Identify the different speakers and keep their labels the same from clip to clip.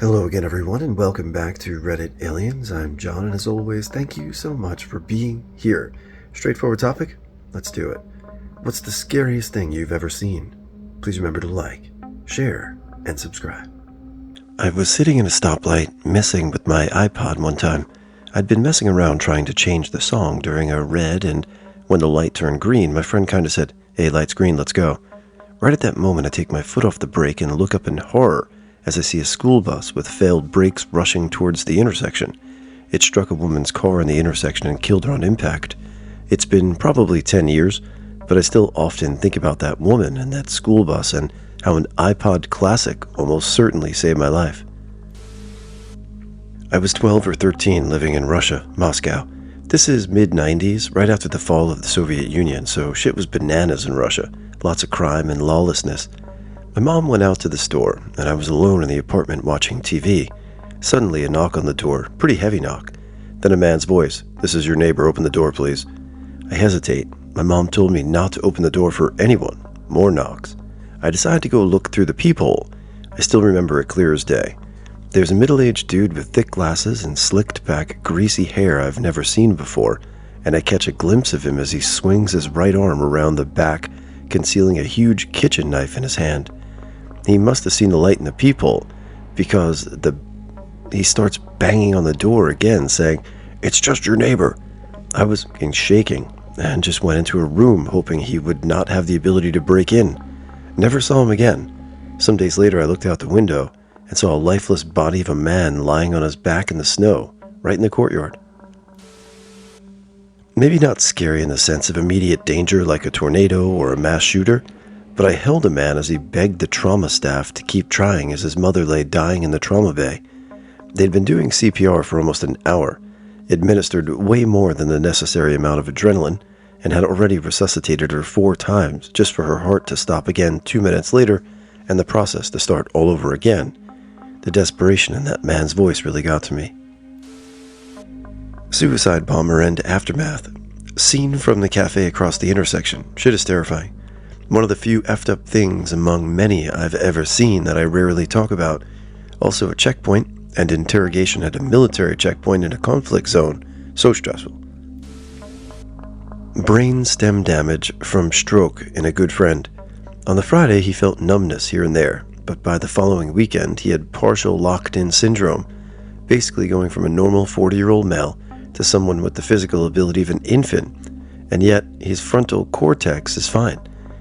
Speaker 1: Hello again, everyone, and welcome back to Reddit Aliens. I'm John, and as always, thank you so much for being here. Straightforward topic? Let's do it. What's the scariest thing you've ever seen? Please remember to like, share, and subscribe. I was sitting in a stoplight, messing with my iPod one time. I'd been messing around trying to change the song during a red, and when the light turned green, my friend kind of said, "Hey, light's green, let's go." Right at that moment, I take my foot off the brake and look up in horror as I see a school bus with failed brakes rushing towards the intersection. It struck a woman's car in the intersection and killed her on impact. It's been probably 10 years, but I still often think about that woman and that school bus and how an iPod Classic almost certainly saved my life. I was 12 or 13 living in Russia, Moscow. This is mid-90s, right after the fall of the Soviet Union, so shit was bananas in Russia. Lots of crime and lawlessness. My mom went out to the store, and I was alone in the apartment watching TV. Suddenly, a knock on the door, pretty heavy knock. Then a man's voice, "This is your neighbor, open the door, please." I hesitate. My mom told me not to open the door for anyone. More knocks. I decide to go look through the peephole. I still remember it clear as day. There's a middle-aged dude with thick glasses and slicked back, greasy hair I've never seen before, and I catch a glimpse of him as he swings his right arm around the back, concealing a huge kitchen knife in his hand. He must have seen the light in the peephole, because he starts banging on the door again, saying, "It's just your neighbor." I was shaking and just went into a room hoping he would not have the ability to break in. Never saw him again. Some days later I looked out the window and saw a lifeless body of a man lying on his back in the snow, right in the courtyard. Maybe not scary in the sense of immediate danger like a tornado or a mass shooter, but I held a man as he begged the trauma staff to keep trying as his mother lay dying in the trauma bay. They'd been doing CPR for almost an hour, administered way more than the necessary amount of adrenaline, and had already resuscitated her 4 times just for her heart to stop again 2 minutes later and the process to start all over again. The desperation in that man's voice really got to me. Suicide bomber and aftermath. Seen from the cafe across the intersection. Shit is terrifying. One of the few effed up things among many I've ever seen that I rarely talk about. Also a checkpoint, and interrogation at a military checkpoint in a conflict zone. So stressful. Brain stem damage from stroke in a good friend. On the Friday he felt numbness here and there, but by the following weekend he had partial locked-in syndrome, basically going from a normal 40-year-old male to someone with the physical ability of an infant, and yet his frontal cortex is fine.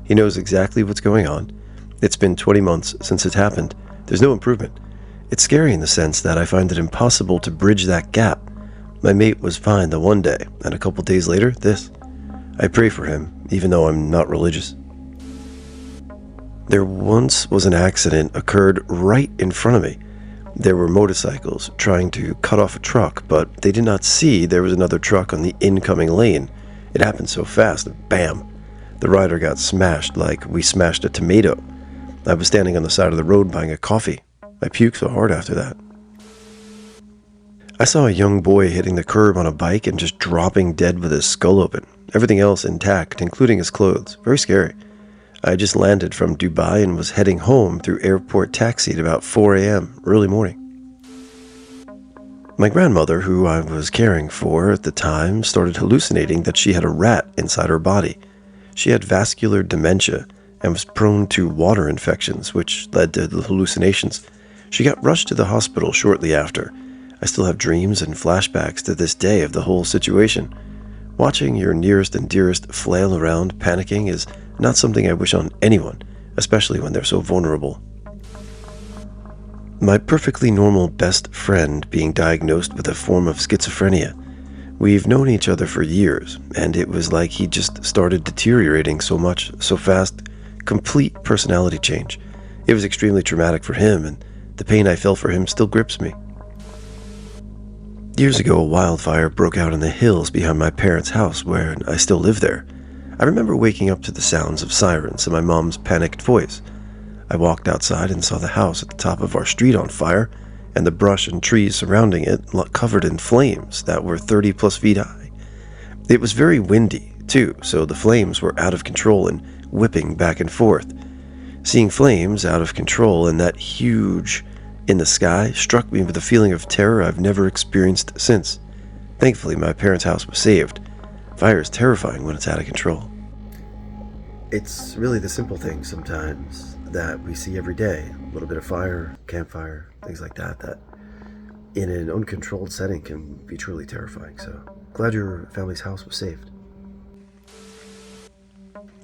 Speaker 1: He knows exactly what's going on. It's been 20 months since it happened. There's no improvement. It's scary in the sense that I find it impossible to bridge that gap. My mate was fine the one day, and a couple days later, this. I pray for him, even though I'm not religious. There once was an accident occurred right in front of me. There were motorcycles trying to cut off a truck, but they did not see there was another truck on the incoming lane. It happened so fast, bam! The rider got smashed like we smashed a tomato. I was standing on the side of the road buying a coffee. I puked so hard after that. I saw a young boy hitting the curb on a bike and just dropping dead with his skull open. Everything else intact, including his clothes. Very scary. I just landed from Dubai and was heading home through airport taxi at about 4 a.m., early morning. My grandmother, who I was caring for at the time, started hallucinating that she had a rat inside her body. She had vascular dementia and was prone to water infections, which led to the hallucinations. She got rushed to the hospital shortly after. I still have dreams and flashbacks to this day of the whole situation. Watching your nearest and dearest flail around panicking is not something I wish on anyone, especially when they're so vulnerable. My perfectly normal best friend being diagnosed with a form of schizophrenia. We've known each other for years, and it was like he just started deteriorating so much, so fast, complete personality change. It was extremely traumatic for him, and the pain I felt for him still grips me. Years ago, a wildfire broke out in the hills behind my parents' house, where I still live there. I remember waking up to the sounds of sirens and my mom's panicked voice. I walked outside and saw the house at the top of our street on fire, and the brush and trees surrounding it covered in flames that were 30 plus feet high. It was very windy, too, so the flames were out of control and whipping back and forth. Seeing flames out of control in that huge in the sky struck me with a feeling of terror I've never experienced since. Thankfully, my parents' house was saved. Fire is terrifying when it's out of control. It's really the simple things sometimes that we see every day. A little bit of fire, campfire, things like that, that in an uncontrolled setting can be truly terrifying. So, glad your family's house was saved.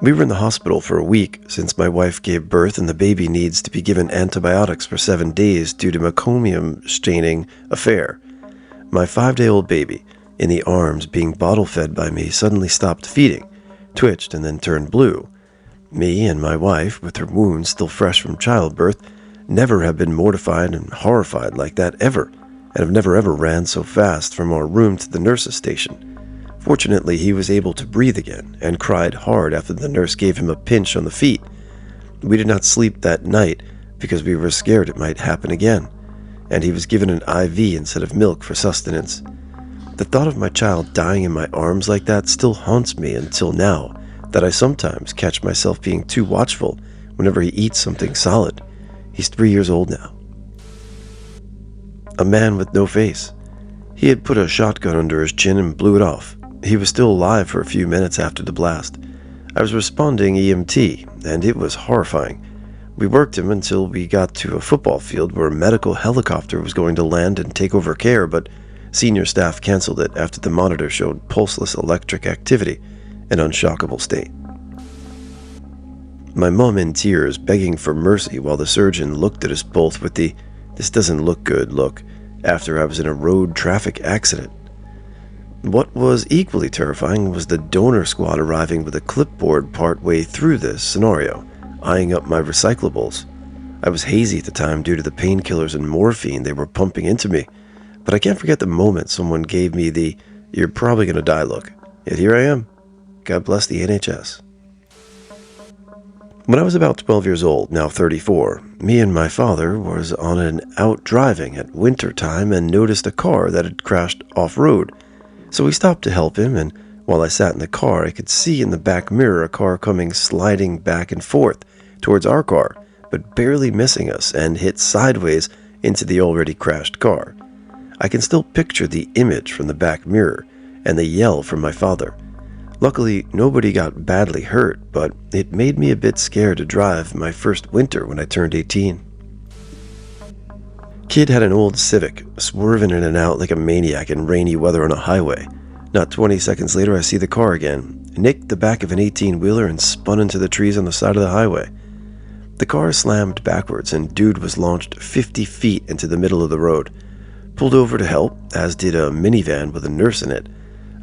Speaker 1: We were in the hospital for a week since my wife gave birth and the baby needs to be given antibiotics for 7 days due to meconium staining affair. My 5-day-old baby, in the arms being bottle-fed by me, suddenly stopped feeding, twitched, and then turned blue. Me and my wife, with her wounds still fresh from childbirth, never have been mortified and horrified like that ever, and have never ever ran so fast from our room to the nurse's station. Fortunately, he was able to breathe again and cried hard after the nurse gave him a pinch on the feet. We did not sleep that night because we were scared it might happen again, and he was given an IV instead of milk for sustenance. The thought of my child dying in my arms like that still haunts me until now, that I sometimes catch myself being too watchful whenever he eats something solid. He's 3 years old now. A man with no face. He had put a shotgun under his chin and blew it off. He was still alive for a few minutes after the blast. I was responding EMT, and it was horrifying. We worked him until we got to a football field where a medical helicopter was going to land and take over care, but senior staff canceled it after the monitor showed pulseless electric activity, an unshockable state. My mom in tears, begging for mercy while the surgeon looked at us both with the "this doesn't look good" look after I was in a road traffic accident. What was equally terrifying was the donor squad arriving with a clipboard partway through this scenario, eyeing up my recyclables. I was hazy at the time due to the painkillers and morphine they were pumping into me, but I can't forget the moment someone gave me the "you're probably gonna die" look. Yet here I am. God bless the NHS. When I was about 12 years old, now 34, me and my father was on an out driving at winter time and noticed a car that had crashed off-road. So we stopped to help him, and while I sat in the car, I could see in the back mirror a car coming sliding back and forth towards our car, but barely missing us, and hit sideways into the already crashed car. I can still picture the image from the back mirror and the yell from my father. Luckily, nobody got badly hurt, but it made me a bit scared to drive my first winter when I turned 18. Kid had an old Civic, swerving in and out like a maniac in rainy weather on a highway. Not 20 seconds later, I see the car again, nicked the back of an 18-wheeler and spun into the trees on the side of the highway. The car slammed backwards and dude was launched 50 feet into the middle of the road. Pulled over to help, as did a minivan with a nurse in it.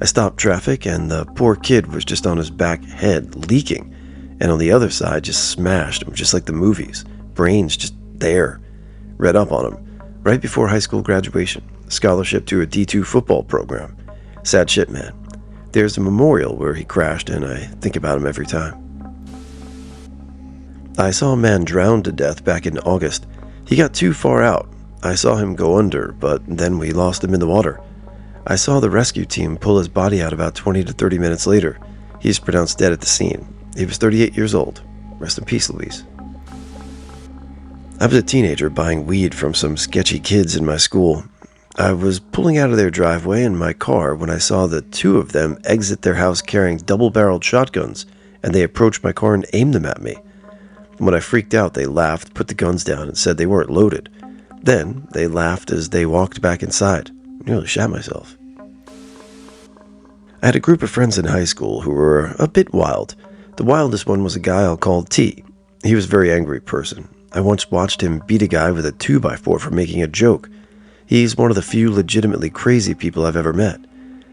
Speaker 1: I stopped traffic and the poor kid was just on his back head, leaking, and on the other side just smashed, just like the movies. Brains just there. Read up on him. Right before high school graduation, scholarship to a D2 football program. Sad shit, man. There's a memorial where he crashed, and I think about him every time. I saw a man drown to death back in August. He got too far out. I saw him go under, but then we lost him in the water. I saw the rescue team pull his body out about 20 to 30 minutes later. He's pronounced dead at the scene. He was 38 years old. Rest in peace, Louise. I was a teenager buying weed from some sketchy kids in my school. I was pulling out of their driveway in my car when I saw the two of them exit their house carrying double-barreled shotguns, and they approached my car and aimed them at me. When I freaked out, they laughed, put the guns down, and said they weren't loaded. Then they laughed as they walked back inside. I nearly shat myself. I had a group of friends in high school who were a bit wild. The wildest one was a guy I'll call T. He was a very angry person. I once watched him beat a guy with a 2x4 for making a joke. He's one of the few legitimately crazy people I've ever met.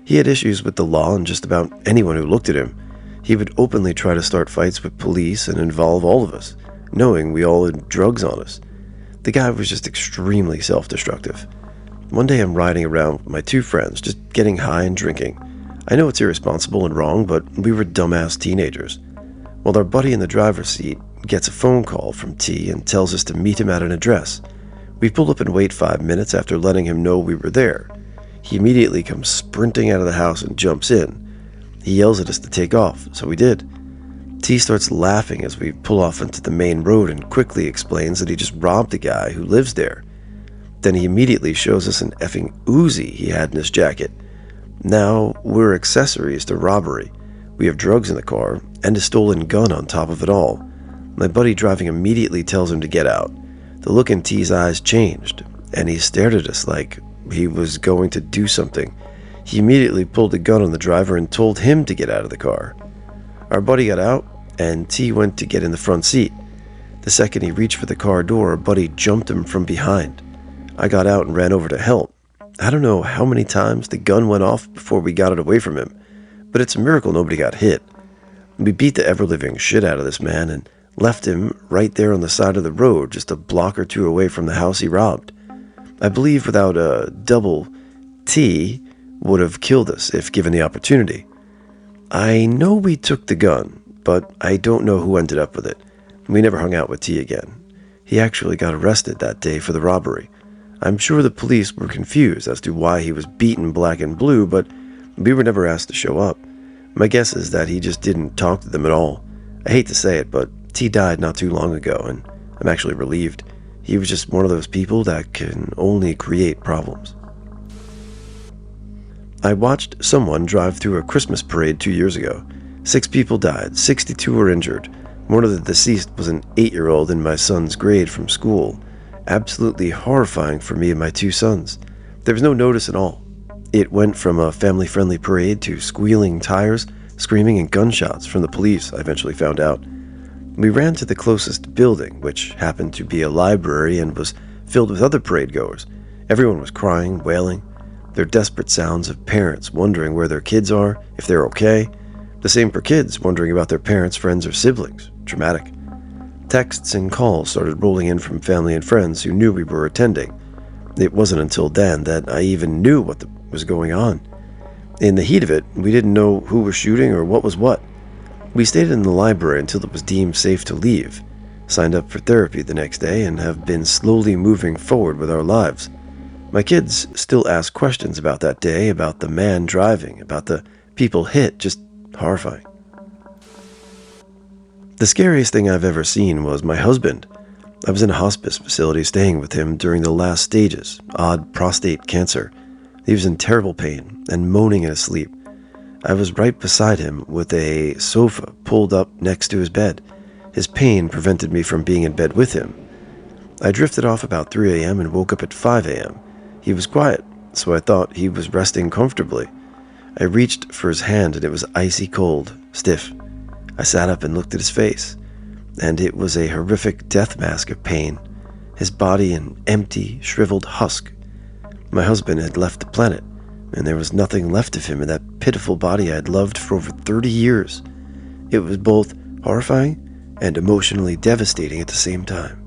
Speaker 1: He had issues with the law and just about anyone who looked at him. He would openly try to start fights with police and involve all of us, knowing we all had drugs on us. The guy was just extremely self-destructive. One day I'm riding around with my two friends, just getting high and drinking. I know it's irresponsible and wrong, but we were dumbass teenagers. While our buddy in the driver's seat gets a phone call from T and tells us to meet him at an address. We pull up and wait 5 minutes after letting him know we were there. He immediately comes sprinting out of the house and jumps in. He yells at us to take off, so we did. T starts laughing as we pull off into the main road and quickly explains that he just robbed a guy who lives there. Then he immediately shows us an effing Uzi he had in his jacket. Now we're accessories to robbery. We have drugs in the car and a stolen gun on top of it all. My buddy driving immediately tells him to get out. The look in T's eyes changed, and he stared at us like he was going to do something. He immediately pulled a gun on the driver and told him to get out of the car. Our buddy got out, and T went to get in the front seat. The second he reached for the car door, our buddy jumped him from behind. I got out and ran over to help. I don't know how many times the gun went off before we got it away from him, but it's a miracle nobody got hit. We beat the ever-living shit out of this man and left him right there on the side of the road, just a block or two away from the house he robbed. I believe without a double T would have killed us if given the opportunity. I know we took the gun, but I don't know who ended up with it. We never hung out with T again. He actually got arrested that day for the robbery. I'm sure the police were confused as to why he was beaten black and blue, but we were never asked to show up. My guess is that he just didn't talk to them at all. I hate to say it, but T died not too long ago, and I'm actually relieved. He was just one of those people that can only create problems. I watched someone drive through a Christmas parade 2 years ago. 6 people died, 62 were injured. One of the deceased was an 8-year-old in my son's grade from school. Absolutely horrifying for me and my 2 sons. There was no notice at all. It went from a family-friendly parade to squealing tires, screaming, and gunshots from the police, I eventually found out. We ran to the closest building, which happened to be a library and was filled with other parade goers. Everyone was crying, wailing. Their desperate sounds of parents wondering where their kids are, if they're okay. The same for kids wondering about their parents, friends, or siblings. Dramatic. Texts and calls started rolling in from family and friends who knew we were attending. It wasn't until then that I even knew what was going on. In the heat of it, we didn't know who was shooting or what was what. We stayed in the library until it was deemed safe to leave, signed up for therapy the next day, and have been slowly moving forward with our lives. My kids still ask questions about that day, about the man driving, about the people hit, just horrifying. The scariest thing I've ever seen was my husband. I was in a hospice facility staying with him during the last stages, odd prostate cancer. He was in terrible pain and moaning in his sleep. I was right beside him with a sofa pulled up next to his bed. His pain prevented me from being in bed with him. I drifted off about 3 a.m. and woke up at 5 a.m. He was quiet, so I thought he was resting comfortably. I reached for his hand and it was icy cold, stiff. I sat up and looked at his face, and it was a horrific death mask of pain. His body an empty, shriveled husk. My husband had left the planet, and there was nothing left of him in that pitiful body I had loved for over 30 years. It was both horrifying and emotionally devastating at the same time.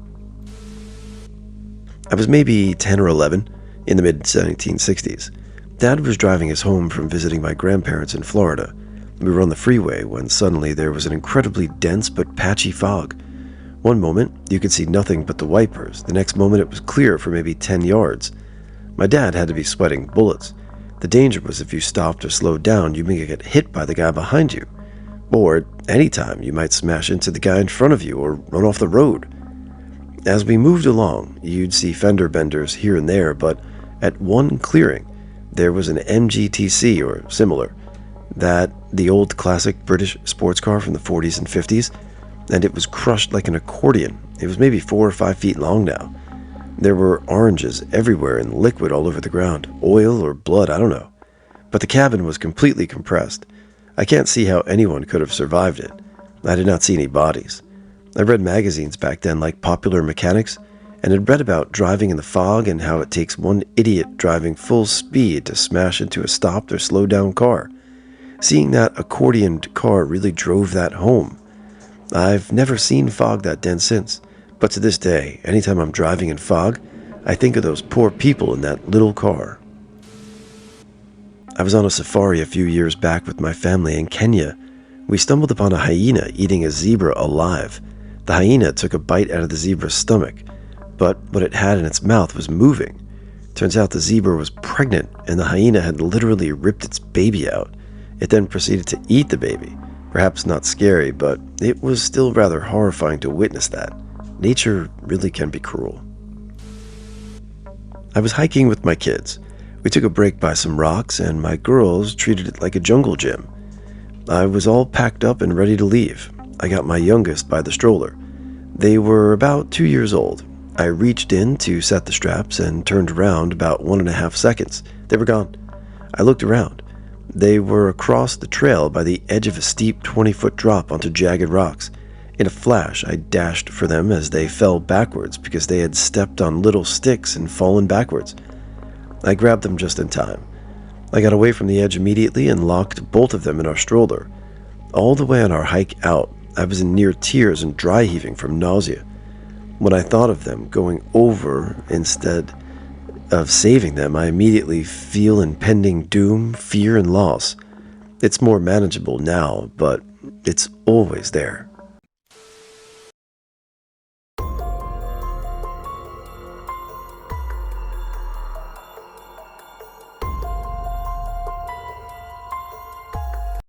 Speaker 1: I was maybe 10 or 11, in the mid-1960s. Dad was driving us home from visiting my grandparents in Florida. We were on the freeway when suddenly there was an incredibly dense but patchy fog. One moment, you could see nothing but the wipers. The next moment, it was clear for maybe 10 yards. My dad had to be sweating bullets. The danger was if you stopped or slowed down, you may get hit by the guy behind you. Or, at any time, you might smash into the guy in front of you or run off the road. As we moved along, you'd see fender benders here and there, but at one clearing, there was an MGTC or similar. The old classic British sports car from the 40s and 50s, and it was crushed like an accordion. It was maybe 4 or 5 feet long now. There were oranges everywhere and liquid all over the ground. Oil or blood, I don't know. But the cabin was completely compressed. I can't see how anyone could have survived it. I did not see any bodies. I read magazines back then like Popular Mechanics, and had read about driving in the fog and how it takes one idiot driving full speed to smash into a stopped or slowed down car. Seeing that accordioned car really drove that home. I've never seen fog that dense since, but to this day, anytime I'm driving in fog, I think of those poor people in that little car. I was on a safari a few years back with my family in Kenya. We stumbled upon a hyena eating a zebra alive. The hyena took a bite out of the zebra's stomach, but what it had in its mouth was moving. Turns out the zebra was pregnant, and the hyena had literally ripped its baby out. It then proceeded to eat the baby. Perhaps not scary, but it was still rather horrifying to witness that. Nature really can be cruel. I was hiking with my kids. We took a break by some rocks, and my girls treated it like a jungle gym. I was all packed up and ready to leave. I got my youngest by the stroller. They were about 2 years old. I reached in to set the straps and turned around about 1.5 seconds. They were gone. I looked around. They were across the trail by the edge of a steep 20-foot drop onto jagged rocks. In a flash, I dashed for them as they fell backwards because they had stepped on little sticks and fallen backwards. I grabbed them just in time. I got away from the edge immediately and locked both of them in our stroller. All the way on our hike out, I was in near tears and dry heaving from nausea. When I thought of them going over instead of saving them, I immediately feel impending doom, fear, and loss. It's more manageable now, but it's always there.